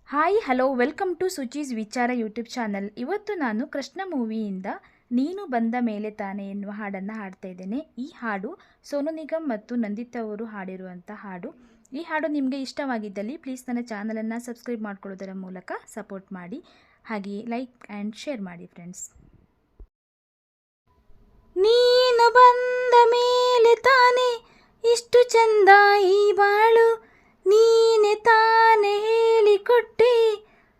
Hi hello welcome to ಸುಚೀಸ್ ವಿಚಾರ YouTube channel. ಇವತ್ತು ನಾನು ಕೃಷ್ಣ ಮೂವಿಯಿಂದ ನೀನು ಬಂದ ಮೇಲೆ ತಾನೆ ಎನ್ನುವ ಹಾಡನ್ನು ಹಾಡ್ತಾ ಇದ್ದೇನೆ. ಈ ಹಾಡು ಸೋನು ನಿಗಮ್ ಮತ್ತು ನಂದಿತಾ ಅವರು ಹಾಡಿರುವಂಥ ಹಾಡು. ಈ ಹಾಡು ನಿಮಗೆ ಇಷ್ಟವಾಗಿದ್ದಲ್ಲಿ ಪ್ಲೀಸ್ ನನ್ನ ಚಾನಲನ್ನು ಸಬ್ಸ್ಕ್ರೈಬ್ ಮಾಡ್ಕೊಳ್ಳೋದರ ಮೂಲಕ ಸಪೋರ್ಟ್ ಮಾಡಿ, ಹಾಗೆಯೇ ಲೈಕ್ ಆ್ಯಂಡ್ ಶೇರ್ ಮಾಡಿ ಫ್ರೆಂಡ್ಸ್. ನೀನು ಬಂದ ಮೇಲೆ ತಾನೆ ಇಷ್ಟು ಚಂದ ಈ ಬಾಳು, ನೀನೆ ತಾನೆ ಹೇಳಿಕೊಟ್ಟೆ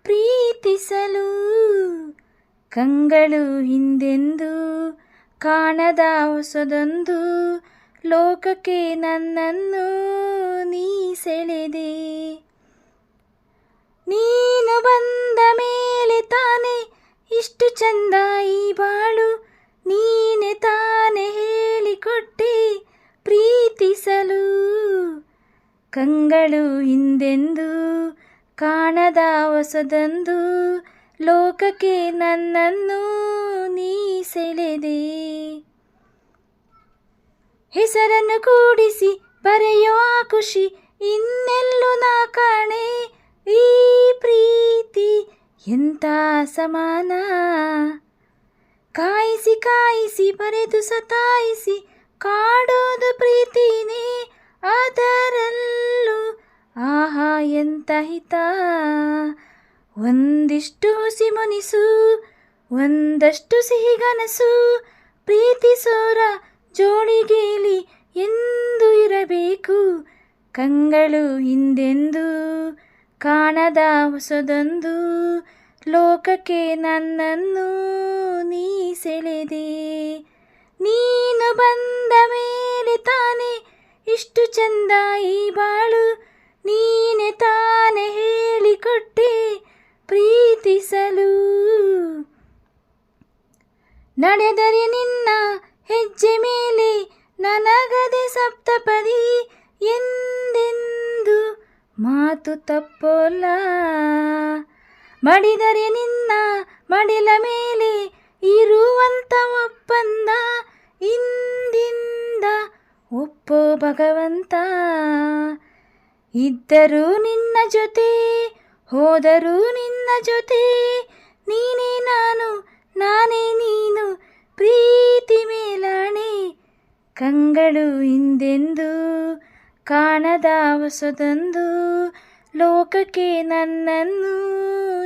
ಪ್ರೀತಿಸಲು, ಕಂಗಳು ಹಿಂದೆಂದು ಕಾಣದ ಹೊಸದೊಂದು ಲೋಕಕ್ಕೆ ನನ್ನನ್ನು ನೀ ಸೆಳೆದೆ. ನೀನು ಬಂದ ಮೇಲೆ ತಾನೆ ಇಷ್ಟು ಚಂದ ಈ ಬಾಳು, ನೀನೆ ತಾನೆ ಹೇಳಿಕೊಟ್ಟೆ ಪ್ರೀತಿಸಲು, ಕಂಗಳು ಹಿಂದೆಂದು ಕಾಣದ ಹೊಸದೊಂದು ಲೋಕಕ್ಕೆ ನನ್ನನ್ನು ನೀ ಸೆಳೆದೆ. ಹೆಸರನ್ನು ಕೂಡಿಸಿ ಬರೆಯೋ ಆ ಖುಷಿ ಇನ್ನೆಲ್ಲೂ ನಾ ಕಾಣೆ, ಈ ಪ್ರೀತಿ ಎಂಥ ಸಮಾನ, ಕಾಯಿಸಿ ಕಾಯಿಸಿ ಬರೆದು ಸತಾಯಿಸಿ ಕಾಡೋದು ಪ್ರೀತಿನೇ, ಅದರಲ್ಲೂ ಆಹಾ ಎಂತ ಹಿತ. ಒಂದಿಷ್ಟು ಹುಸಿ ಮುನಿಸು ಒಂದಷ್ಟು ಸಿಹಿಗನಸು, ಪ್ರೀತಿಸೋರ ಜೋಳಿಗೇಲಿ ಎಂದು ಇರಬೇಕು, ಕಂಗಳು ಹಿಂದೆಂದು ಕಾಣದ ಹೊಸದೊಂದು ಲೋಕಕ್ಕೆ ನನ್ನನ್ನು ನೀ ಸೆಳೆದೆ. ನೀನು ಬಂದ ಮೇಲೆ ತಾನೆ ಇಷ್ಟು ಚಂದ ಈ ಬಾಳು, ನೀನೆ ತಾನೆ ಹೇಳಿಕೊಟ್ಟೆ ಪ್ರೀತಿಸಲು, ನಡೆದರೆ ನಿನ್ನ ಹೆಜ್ಜೆ ಮೇಲೆ ನನಗದೆ ಸಪ್ತಪದಿ, ಎಂದೆಂದು ಮಾತು ತಪ್ಪೋಲ್ಲ, ಮಡಿದರೆ ನಿನ್ನ ಮಡಿಲ ಮೇಲೆ ಇರುವಂತ ಒಪ್ಪಂದ, ಇಂದಿಂದ ಒಪ್ಪೋ ಭಗವಂತ. ಇದ್ದರೂ ನಿನ್ನ ಜೊತೆ ಹೋದರೂ ನಿನ್ನ ಜೊತೆ, ನೀನೇ ನಾನು ನಾನೇ ನೀನು ಪ್ರೀತಿ ಮೇಲಾಣೆ, ಕಂಗಳು ಹಿಂದೆಂದು ಕಾಣದ ಹೊಸದೊಂದು ಲೋಕಕ್ಕೆ ನನ್ನನ್ನು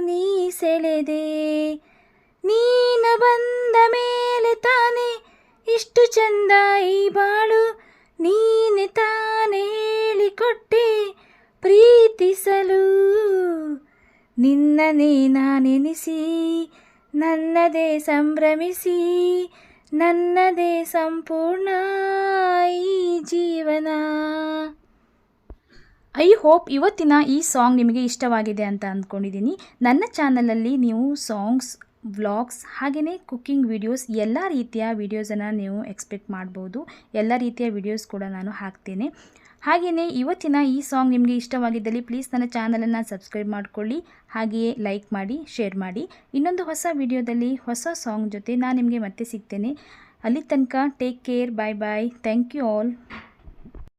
ನೀ ಸೆಳೆದೆ. ನೀನು ಬಂದ ಮೇಲೆ ತಾನೆ ಇಷ್ಟು ಚಂದ ಈ ಬಾಳು, ನೀನೆ ತಾನೆ ಹೇಳಿಕೊಟ್ಟೆ ಪ್ರೀತಿಸಲು, ನಿನ್ನನೇ ನಾನೆನಿಸಿ ನನ್ನದೇ ಸಂಭ್ರಮಿಸಿ, ನನ್ನದೇ ಸಂಪೂರ್ಣ ಈ ಜೀವನ. ಐ ಹೋಪ್ ಇವತ್ತಿನ ಈ ಸಾಂಗ್ ನಿಮಗೆ ಇಷ್ಟವಾಗಿದೆ ಅಂತ ಅಂದ್ಕೊಂಡಿದ್ದೀನಿ. ನನ್ನ ಚಾನಲಲ್ಲಿ ನೀವು ಸಾಂಗ್ಸ್, ವ್ಲಾಗ್ಸ್ ಹಾಗೆಯೇ ಕುಕ್ಕಿಂಗ್ ವಿಡಿಯೋಸ್ ಎಲ್ಲ ರೀತಿಯ ವಿಡಿಯೋಸನ್ನು ನೀವು ಎಕ್ಸ್ಪೆಕ್ಟ್ ಮಾಡ್ಬೋದು. ಎಲ್ಲ ರೀತಿಯ ವಿಡಿಯೋಸ್ ಕೂಡ ನಾನು ಹಾಕ್ತೇನೆ. ಹಾಗೆಯೇ ಇವತ್ತಿನ ಈ ಸಾಂಗ್ ನಿಮಗೆ ಇಷ್ಟವಾಗಿದ್ದಲ್ಲಿ ಪ್ಲೀಸ್ ನನ್ನ ಚಾನಲನ್ನು ಸಬ್ಸ್ಕ್ರೈಬ್ ಮಾಡಿಕೊಳ್ಳಿ, ಹಾಗೆಯೇ ಲೈಕ್ ಮಾಡಿ, ಶೇರ್ ಮಾಡಿ. ಇನ್ನೊಂದು ಹೊಸ ವಿಡಿಯೋದಲ್ಲಿ ಹೊಸ ಸಾಂಗ್ ಜೊತೆ ನಾನು ನಿಮಗೆ ಮತ್ತೆ ಸಿಗ್ತೇನೆ. ಅಲ್ಲಿ ತನಕ take care, bye bye, thank you all.